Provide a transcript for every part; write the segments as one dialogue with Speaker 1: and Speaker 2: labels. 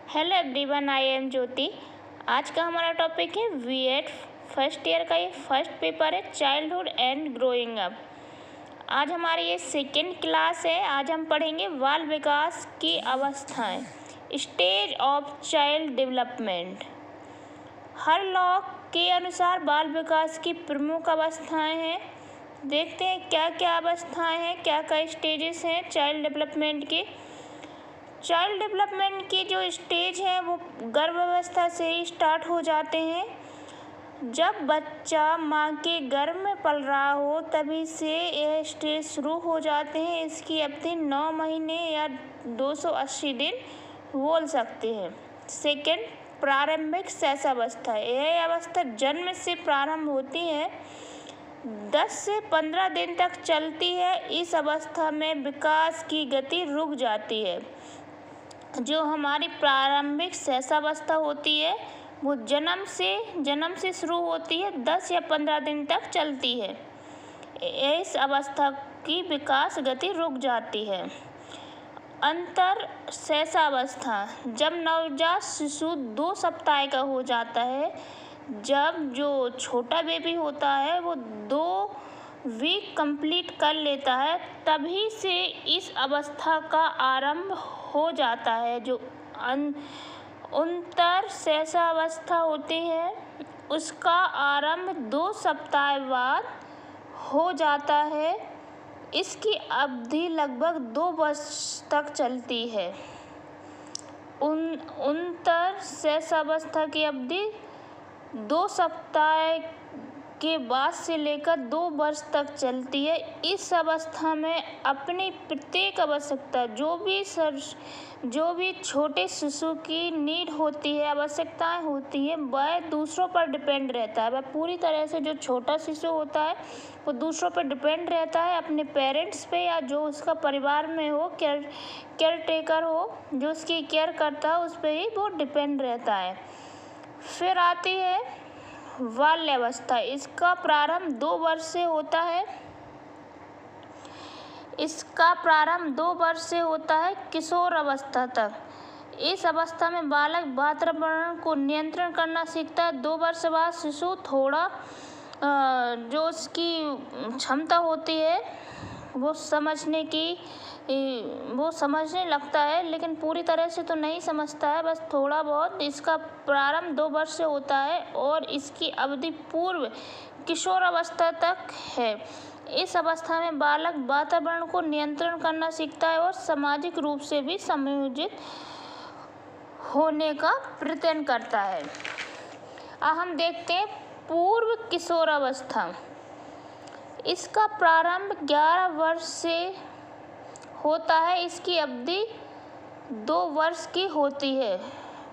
Speaker 1: Hello everyone, I am ज्योति। आज का हमारा टॉपिक है बीएड फर्स्ट ईयर का ये फर्स्ट पेपर है, चाइल्डहुड एंड ग्रोइंग अप। आज हमारी ये सेकेंड क्लास है। आज हम पढ़ेंगे बाल विकास की अवस्थाएं, stage of child development. Her law के अनुसार बाल विकास की प्रमुख अवस्थाएं हैं। देखते हैं क्या क्या अवस्थाएं हैं, क्या क्या स्टेजेस हैं चाइल्ड डेवलपमेंट के। चाइल्ड डेवलपमेंट की जो स्टेज है वो गर्भावस्था से ही स्टार्ट हो जाते हैं। जब बच्चा माँ के गर्भ में पल रहा हो तभी से यह स्टेज शुरू हो जाते हैं। इसकी अवधि 9 महीने या 280 दिन बोल सकते हैं। सेकेंड, प्रारंभिक शैशवावस्था। यह अवस्था जन्म से प्रारंभ होती है, 10 से 15 दिन तक चलती है। इस अवस्था में विकास की गति रुक जाती है। जो हमारी प्रारंभिक शैशवावस्था होती है वो जन्म से शुरू होती है, 10 या 15 दिन तक चलती है। इस अवस्था की विकास गति रुक जाती है। अंतर शैशवावस्था, जब नवजात शिशु 2 सप्ताह का हो जाता है, जब जो छोटा बेबी होता है वो 2 वीक कंप्लीट कर लेता है, तभी से इस अवस्था का आरंभ हो जाता है। जो अंतर शैशवावस्था होती है उसका आरंभ 2 सप्ताह बाद हो जाता है। इसकी अवधि लगभग 2 वर्ष तक चलती है। अंतर शैशवावस्था की अवधि 2 सप्ताह के बाद से लेकर 2 वर्ष तक चलती है। इस अवस्था में अपनी प्रत्येक आवश्यकता, जो भी छोटे शिशु की नीड होती है, आवश्यकताएं होती है, वह दूसरों पर डिपेंड रहता है। वह पूरी तरह से, जो छोटा शिशु होता है वो दूसरों पर डिपेंड रहता है, अपने पेरेंट्स पे या जो उसका परिवार में हो, केयर टेकर हो, जो उसकी केयर करता है, उस पर ही वो डिपेंड रहता है। फिर आती है बाल्यावस्था। इसका प्रारंभ 2 वर्ष से होता है। किशोर अवस्था तक। इस अवस्था में बालक वातावरण को नियंत्रण करना सीखता है। 2 वर्ष बाद शिशु थोड़ा जो उसकी क्षमता होती है वो समझने लगता है, लेकिन पूरी तरह से तो नहीं समझता है, बस थोड़ा बहुत। इसका प्रारंभ 2 वर्ष से होता है और इसकी अवधि पूर्व किशोर अवस्था तक है। इस अवस्था में बालक वातावरण को नियंत्रण करना सीखता है और सामाजिक रूप से भी समायोजित होने का प्रयत्न करता है। अब हम देखते हैं पूर्व किशोर अवस्था। इसका प्रारंभ 11 वर्ष से होता है। इसकी अवधि 2 वर्ष की होती है।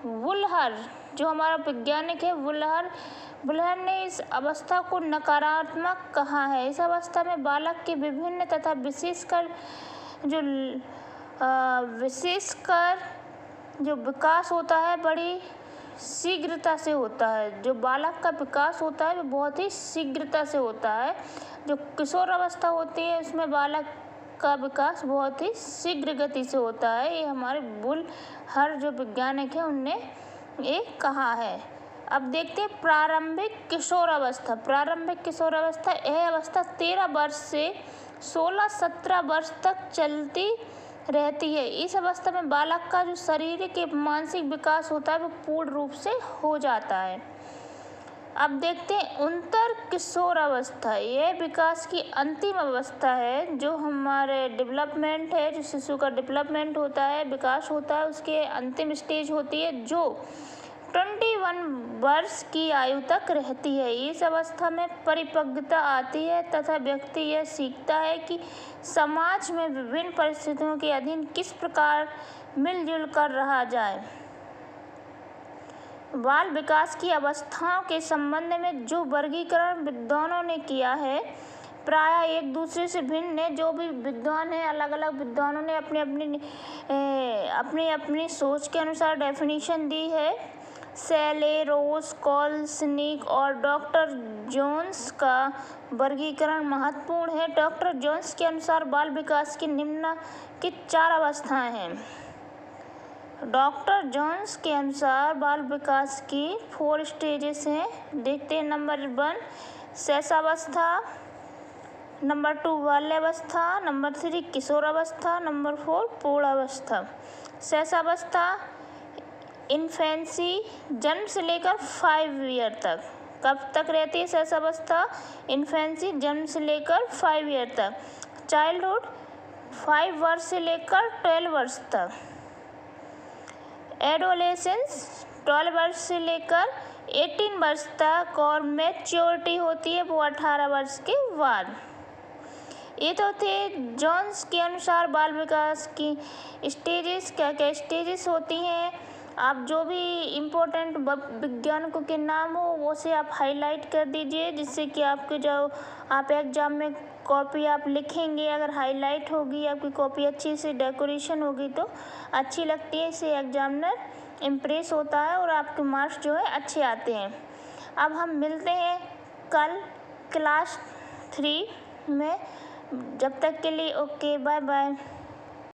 Speaker 1: वुलहर, जो हमारा वैज्ञानिक है, वुलहर ने इस अवस्था को नकारात्मक कहा है। इस अवस्था में बालक के विभिन्न तथा विशेषकर जो विकास होता है बड़ी शीघ्रता से होता है। जो बालक का विकास होता है वो बहुत ही शीघ्रता से होता है। जो किशोर अवस्था होती है उसमें बालक का विकास बहुत ही शीघ्र गति से होता है। ये हमारे वुलहर जो वैज्ञानिक है उनने ये कहा है। अब देखते हैं प्रारंभिक किशोर अवस्था। यह अवस्था 13 वर्ष से 16-17 वर्ष तक चलती रहती है। इस अवस्था में बालक का जो शारीरिक एवं मानसिक विकास होता है वो पूर्ण रूप से हो जाता है। अब देखते हैं उत्तर किशोर अवस्था। यह विकास की अंतिम अवस्था है। जो हमारे डेवलपमेंट है, जो शिशु का डेवलपमेंट होता है, विकास होता है, उसके अंतिम स्टेज होती है जो 21 वर्ष की आयु तक रहती है। इस अवस्था में परिपक्वता आती है तथा व्यक्ति यह सीखता है कि समाज में विभिन्न परिस्थितियों के अधीन किस प्रकार मिलजुल कर रहा जाए। बाल विकास की अवस्थाओं के संबंध में जो वर्गीकरण विद्वानों ने किया है प्रायः एक दूसरे से भिन्न है। जो भी विद्वान है, अलग अलग विद्वानों ने अपनी सोच के अनुसार डेफिनेशन दी है। सेले, रोज, कोल्सनिक और डॉक्टर जोन्स का वर्गीकरण महत्वपूर्ण है। डॉक्टर जोन्स के अनुसार बाल विकास की निम्नलिखित 4 अवस्थाएं हैं। डॉक्टर जोन्स के अनुसार बाल विकास की 4 स्टेजेस हैं। देखते हैं। नंबर 1 शैशवावस्था, नंबर 2 बाल्यावस्था, नंबर 3 किशोरावस्था, नंबर 4 प्रौढ़ावस्था। शैशवावस्था इन्फेंसी, जन्म से लेकर 5 ईयर तक। कब तक रहती है शैशवावस्था? इन्फेंसी, जन्म से लेकर 5 ईयर तक। चाइल्डहुड 5 वर्ष से लेकर 12 वर्ष तक। एडोलेसेंस 12 वर्ष से लेकर 18 वर्ष तक। और मैच्योरिटी होती है वो 18 वर्ष के बाद। ये तो थे जोन्स के अनुसार बाल विकास की स्टेजेस। क्या क्या स्टेजेस होती हैं? आप जो भी इम्पोर्टेंट वैज्ञानिकों के नाम हो वो से आप हाईलाइट कर दीजिए, जिससे कि आपके जो आप एग्ज़ाम में कॉपी आप लिखेंगे, अगर हाईलाइट होगी आपकी कॉपी, अच्छी से डेकोरेशन होगी तो अच्छी लगती है। इससे एग्जामिनर इम्प्रेस होता है और आपके मार्क्स जो है अच्छे आते हैं। अब हम मिलते हैं कल क्लास 3 में। जब तक के लिए ओके, बाय बाय।